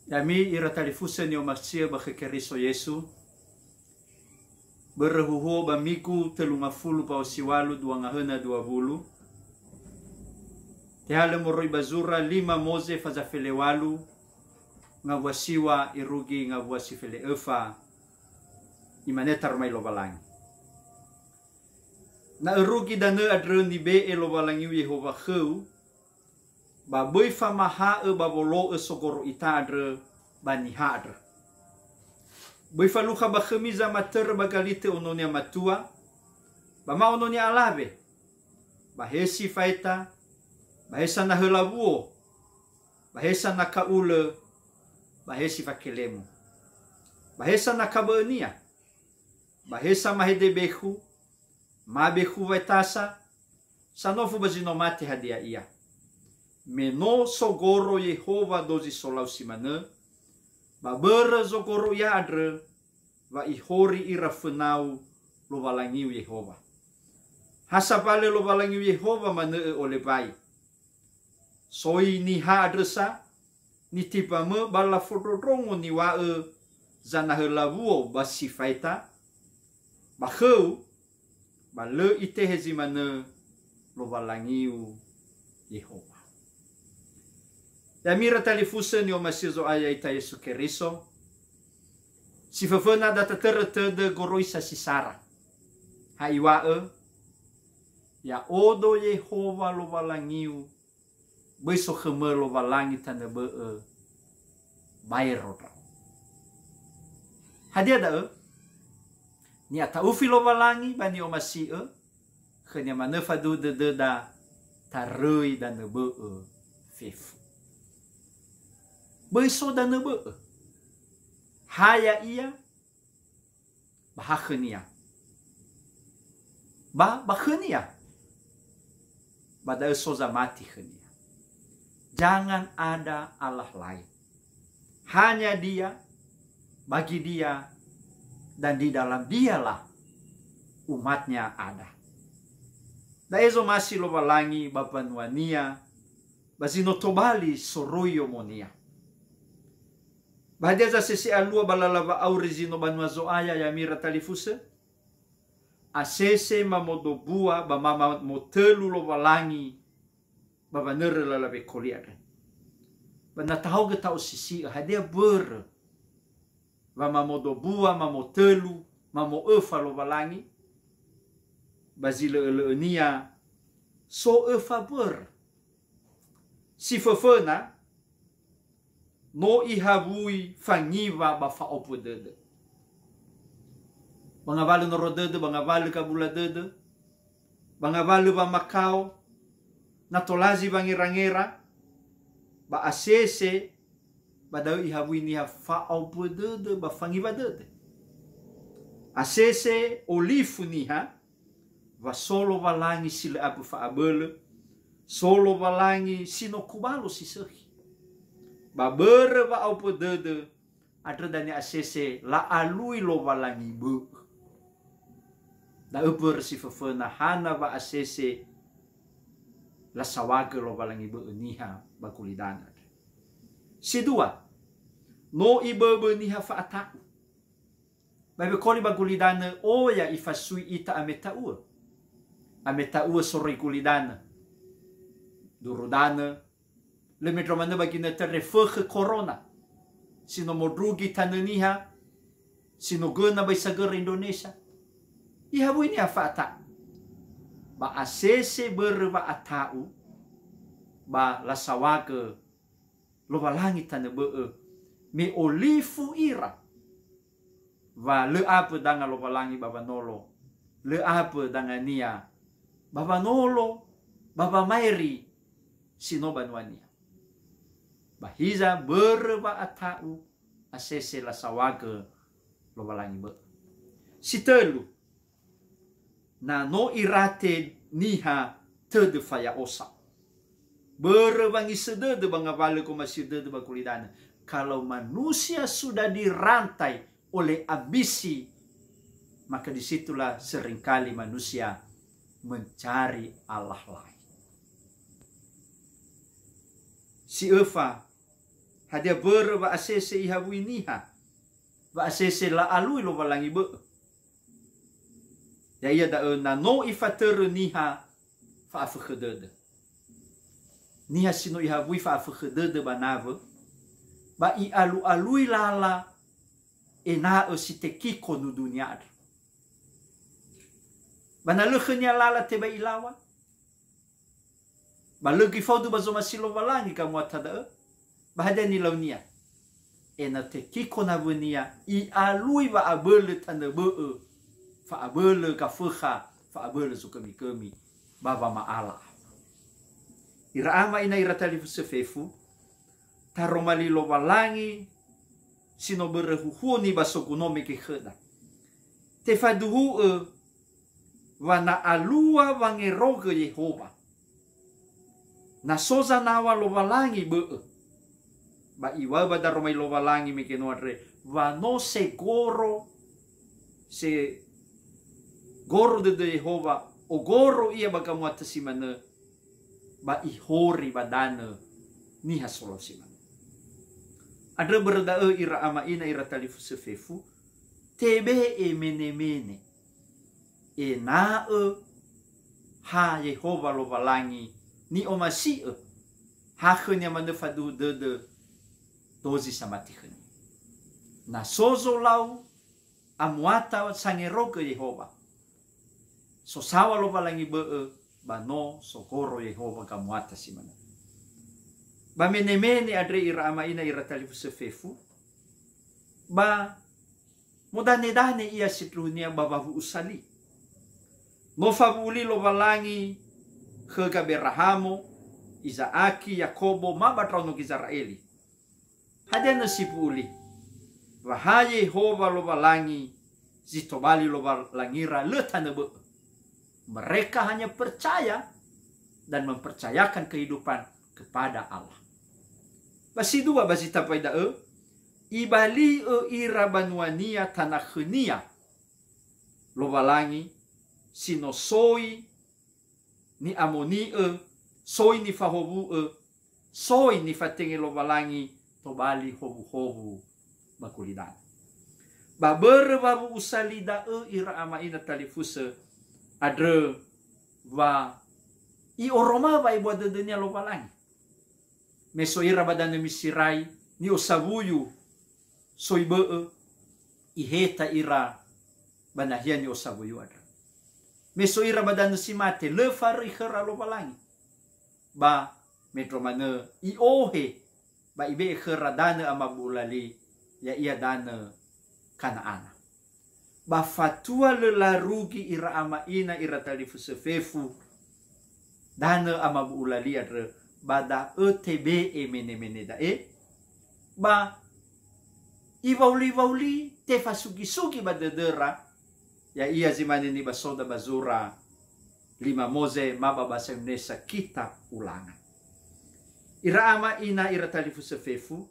Yami ira talifusen yo masia ba Keriso Yesu. Berhuho ba miku 30 pa siwalu 220. Tehale moroi bazura 5 moze fazafele walu. Nga wasiwa irugi nga wasifele efa. Imanetar may lobalangi. Na irugi dane adre ni be e lobalangi Yehova kheu. Ba boi famaha e babolo e sogoro ita adre bani hadre. Boi faluha ba khemiza mater bagalite ononia matua. Ba ma ononia alave. Ba hesi faita. Ba hesa na helabuo. Ba hesa na kaule. Ba hesi fakelemu. Ba hesa na kabania. Ba hesa mahedebehu. Mabehu vaitasa. Sanofu bazinomate hadia ia. Meno sogoro Yehova dozi solau simane. Babere sogoro ya adre. Va ihori irafenau lo valangiu Yehova. Hasapale lo valangiu Yehova mane ole bai. Soi ni ha adresa. Ni tipa me bala fododrongo ni wa zanahelavuo basifaita. Bakheu. Bale ite hezimane lo valangiu Yehova. Yamira talifusen yo masizo aya ita Yesu Keriso. Si fafena data terete goroisa sisara. Haiwa ya odo Yehova lo valangiu. Beso kheme lo valangi tane be bayro. Hadia da ni ata ufi lo valangi bani o masi khanya manefa du de da tarui dan be fefu. Beso dan be haya ia bahakhnia bakhnia bada soza mati khnia. Jangan ada Allah lain. Hanya Dia, bagi Dia, dan di dalam Dialah umatnya ada. Da ezo masih lo balangi bapanuania, bazino tobali soroyo monia. Bahadia za sesi alua balalava aurizino banwazo aya ya mira talifuse. Asese mamodobua bamama motelu lo balangi. Baba nere lalabe koliare. Bana tahu ge tau sisi hadia ber. Bama modo bua, mamo telu, mamo efa lo balangi. Bazile enia so efa ber. Si fefena no ihabui fangiva ba fa opodede. Bangavale no rodede, bangavale kabula dede. Bangavale ba Macau. Natolazi bangirangera ba asese badau ihabu ini fa au podede ba fangi badede asese olifu niha va solo valangi sile apu fa abele solo valangi sino kubalo sisehi ba bere va au podede atre dani asese la alui lo valangi bu da uper si fefena hana va asese la sawaga lo balangi be niha bakulidana. Si dua, no ibe niha fa ataku. Babe koli bakulidana o ya ifasui ita ametaua. Ametaua soroi kulidana. Durudana. Le metromane bagina terrefuge corona. Sino modrugi tananiha. Sino gena baisager Indonesia. Ihabu ini fa ataku. Ba asese berba atau ba lasawaga lo balangi tane be me olifu ira va le apa danga lo balangi baba nolo le apa danga nia baba nolo baba mairi sino banwania bahiza berba atau asese lasawaga lo balangi be sitelu na no irate niha tede faya osa. Berbangi sedede bangavale ko masih dede bakulidana. Kalau manusia sudah dirantai oleh ambisi, maka disitulah seringkali manusia mencari Allah lain. Si Eva hadia ber ba asese iha winiha ba asese la alui lo balangi be ya ia da na no ifater niha fa afgedede niha sino iha wi fa afgedede banave ba I alu alui lala ena o sitekiko no dunia bana lehnya lala te ba ilawa ba legi faudu ba zoma silo balangi kamu atada ba hada ni launia ena te kiko na bunia I alui ba abele tanda be fa abele ka fuha fa abele sukami kami baba maala ira ama ina ira tali fusefefu taromali lo balangi sino berehuhuni basogunome ke kheda te faduhu wana alua wangeroge Yehova na soza nawa lo balangi be ba iwa ba daromai lo balangi mekeno adre vano se goro de Yehova o goro ia bagamu atasimana ba ihori badana ni hasolosimana adre berda ira ama ina ira talifu sefefu tebe mene na ha Yehova lo balangi ni omasi ha khnya mane fadu de dozi samati khnya na sozo lau amuata sangeroke Yehova so sawa lo balangi be ba no sokoro Yehova kamuata simana ba mene adre ira ama ina ira talifu sefefu ba modane ia situnia babahu usali no favuli lo balangi ke Abrahamo Isaaki Yakobo mabatrono Israeli hadena sipuli wahaye Yehova lo balangi zitobali lo balangira letana be mereka hanya percaya dan mempercayakan kehidupan kepada Allah. Basi dua basi tapaida ibali ira banuania tanakhnia lo balangi sino soi ni amoni soi ni fahobu soi ni fatenge lo balangi tobali hobu bakulidan baber babu usalida ira ama ina talifusa adre va I oroma ba ibu ada dunia lo balangi meso ira badana misirai ni osabuyu soibe iheta ira banahia ni osabuyu adre meso ira badana simate le fari khara lo balangi ba metro mana I ohe ba ibe khara dana amabulali ya ia dana Kanaana ba fatua le larugi ira ama ina ira talifu sefefu dana amabu ulali adre bada ETB mene da ba ivauli te fasugi badedera ya ia zimani ni basoda bazura 5 Moze maba bahasa Indonesia kita ulangan ira ama ina ira talifu sefefu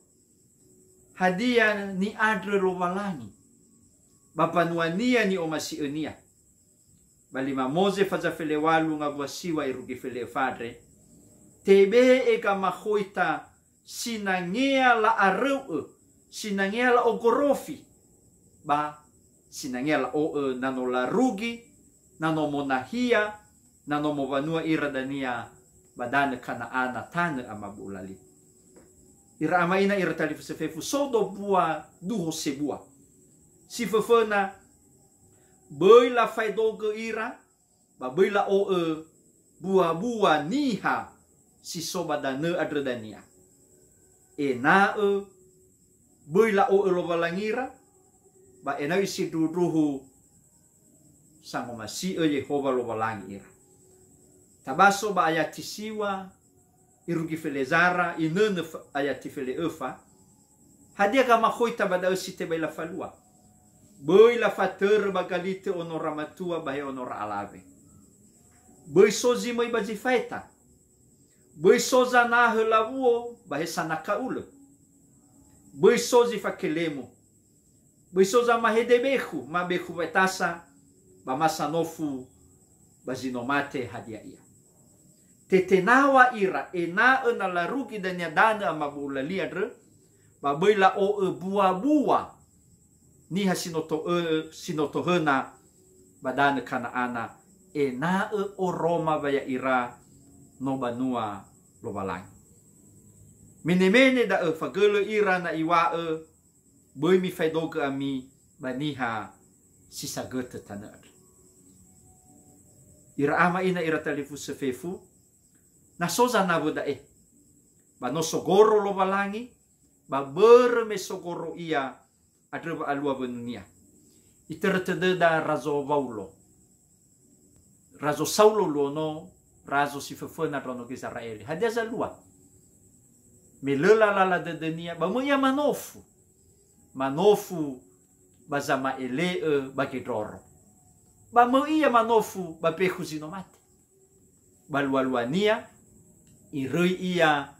hadia ni adre lo balangi bapanuania ni omasi enia balima Moze faza fele walu ngabwasiwa irugi fele fadre tebe kamahoita sinangea la areu sinangea la ogorofi ba sinangea la nano la rugi nano monahia nano movanua iradania badana Kanaana tana amabulali ira amaina ira talifu sefefu sodo bua duho sebua si fefena boi la faidoge ira ba boi la bua niha si soba dane adredania na boi la lo balangira ba ena isi duruhu sangomasi Yehova lo balangira tabaso ba ayati siwa irugi felezara inene ayati fele efa hadia kama khoita bada usite bela falua boi la fater bagalite onora matua bahe onora alave boi sozi mai baji faita boi soza na helavuo bahe sanaka ulo boi sozi fakelemo boi soza mahedebehu mabehu vetasa bamasanofu bazinomate hadia ia tetenawa ira ena larugi danya dana amabula liadre ba bui la o bua niha sinoto hena badana Kanaana na o Roma baya ira no banua lo balang. Mene da fagele ira na iwa bui mi faidoga ami baniha sisa gete tanad. Ira ama ina ira talifu sefefu na soza na boda ba no sogoro lo balangi ba berme sogoro ia adreba alua benunia. Itertede da razo vaulo. Razo Saulo luono, razo si fefena rono ke Israeli. Hadia za lua. Me lela lala de denia, ba moya manofu. Manofu bazama ele bagedoro. Ba moya manofu ba pekuzino mate. Ba lualuania, irui ia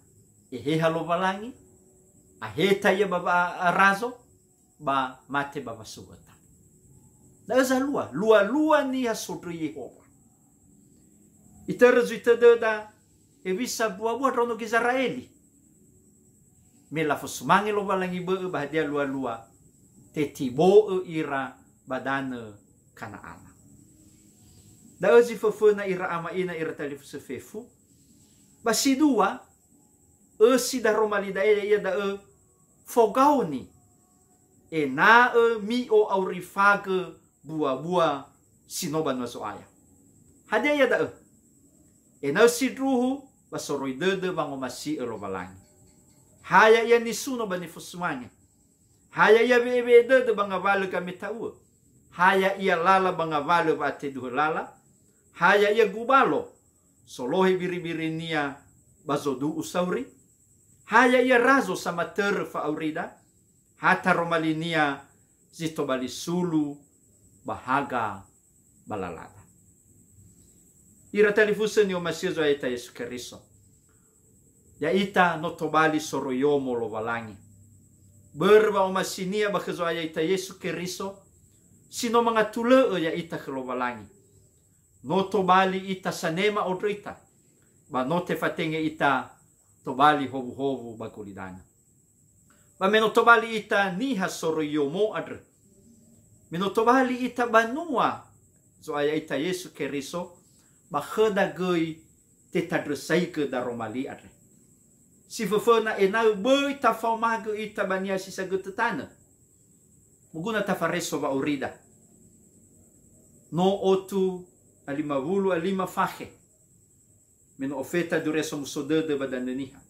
heha lo balangi, aheta ia baba razo, ba mate baba sugota. Da za lua ni hasodri Yehova. Iterezu itededa evisa buah rono ke Israeli. Mela fosumangi lo balangi bahadia lua tetibo ira badana Kanaana. Da ezi fefena ira ama ina ira talifu sefefu. Basi dua si da romalida ia da fogauni. Na mi o aurifage buah sinoban masoaya. Hadia ia da na sidruhu basoroi dede bango masi lo balangi. Haya ia nisuno bani fusumanya. Haya ia bebe dede banga vale kami tahu. Haya ia lala banga vale bate duhe lala. Haya ia gubalo solohe biri-biri nia bazodu usauri. Haya ia razo sama ter fa aurida. Hata romalinia zito bali sulu bahaga balalada. Ira talifusa ni o masizo a ita Yesu Keriso. Ya ita no tobali soroyomo lo balangi. Berba o masinia bakezo aya ita Yesu Keriso. Sino mga tule ya ita ke lo balangi. No tobali ita sanema odrita. Ba no te fatenge ita tobali hobu-hobu bakulidana. Ba meno tobali ita niha soroyomo adre. Meno tobali ita banua. So aya ita Yesu Keriso. Bahada goi te tadresai ke da romali adre. Si fefena enau boi ta faumaga ita bania sisa getetana. Muguna ta fareso ba urida. No otu alima fahe. Meno ofeta dureso musodede badaneniha.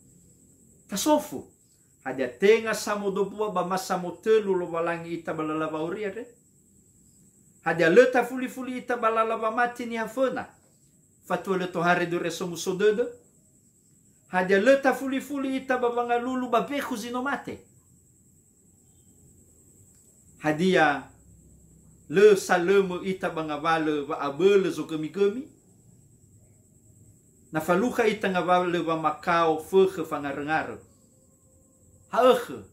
Tasofu. Hadia tenga samodopua ba masamotelu lo balangi ita balalava uri adre. Hadia leta fuli-fuli ita balalava mati ni hafena. Fatua le tohare do reso musodede. Hadia leta fuli-fuli ita babanga lulu babeku zinomate. Hadia le salemu ita bangavale ba abele zo gemi-gemi. Na faluka ita ngavale ba makao fege fangarengare. Haege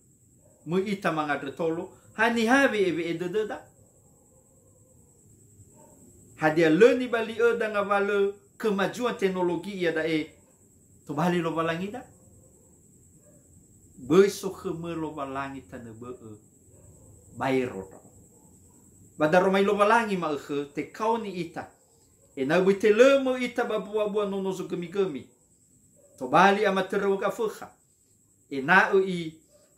mu ita mangadretolo. Hani have ebe edededa. Hadia leni bali da ngavale kemajuan teknologi ia da to bali lo balangi da. Beso kheme lo balangi tane bairo. Badaro mai lo balangi ma te kauni ita. Na bute lemo ita babua nono zo gemi-gemi. To bali amatero ka fuha. Na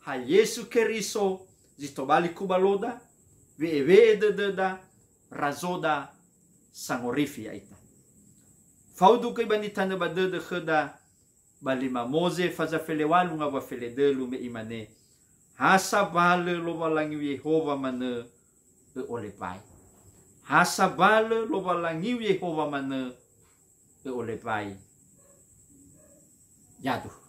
ha Yesu Keriso zito bali kubaloda ve de razoda sangorifi ita. Faudu kay banitana badede kheda balima Mose faza felewalu nga wafeledelu me imane. Hasa bale lo balangi Yehova mane olepai. Hasa bale lo balangi Yehova mane olepai. Jatuh.